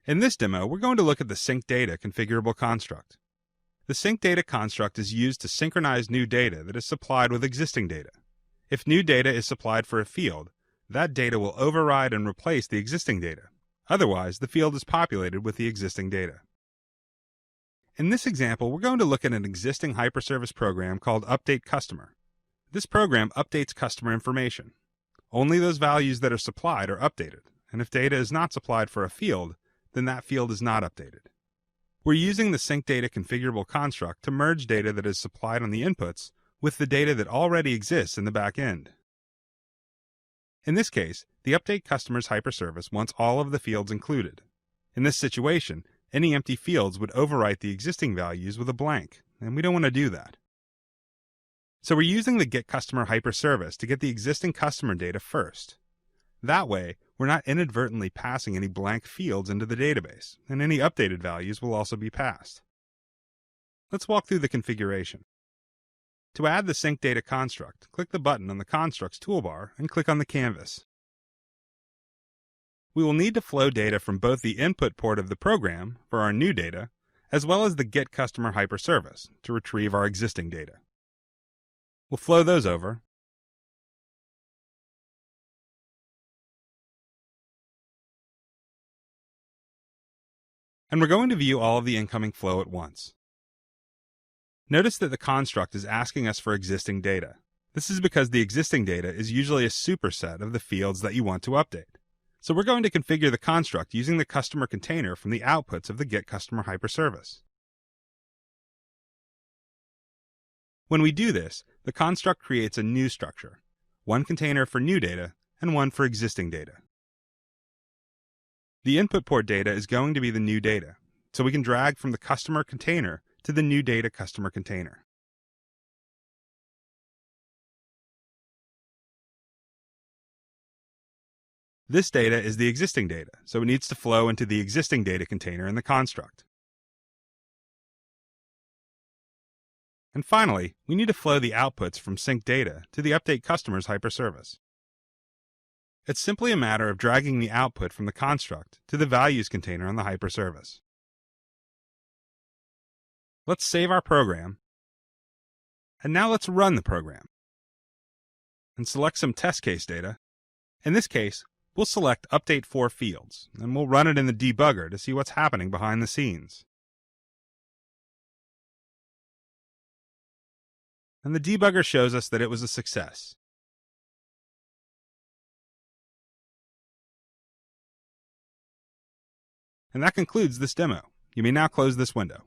In this demo, we're going to look at the sync data configurable construct. The sync data construct is used to synchronize new data that is supplied with existing data. If new data is supplied for a field, that data will override and replace the existing data. Otherwise, the field is populated with the existing data. In this example, we're going to look at an existing hyperservice program called Update Customer. This program updates customer information. Only those values that are supplied are updated, and if data is not supplied for a field, then that field is not updated. We're using the sync data configurable construct to merge data that is supplied on the inputs with the data that already exists in the back end. In this case, the update customer's hyperservice wants all of the fields included. In this situation, any empty fields would overwrite the existing values with a blank, and we don't want to do that. So we're using the getCustomer hyperservice to get the existing customer data first. That way, we're not inadvertently passing any blank fields into the database, and any updated values will also be passed. Let's walk through the configuration. To add the sync data construct, click the button on the constructs toolbar and click on the canvas. We will need to flow data from both the input port of the program for our new data, as well as the getCustomer hyperservice to retrieve our existing data. We'll flow those over. And we're going to view all of the incoming flow at once. Notice that the construct is asking us for existing data. This is because the existing data is usually a superset of the fields that you want to update. So we're going to configure the construct using the customer container from the outputs of the getCustomer hyperservice. When we do this, the construct creates a new structure, one container for new data and one for existing data. The input port data is going to be the new data, so we can drag from the customer container to the new data customer container. This data is the existing data, so it needs to flow into the existing data container in the construct. And finally, we need to flow the outputs from sync data to the update customer's hyperservice. It's simply a matter of dragging the output from the construct to the values container on the hyperservice. Let's save our program. And now let's run the program. And select some test case data. In this case, we'll select Update for Fields, and we'll run it in the debugger to see what's happening behind the scenes. And the debugger shows us that it was a success. And that concludes this demo. You may now close this window.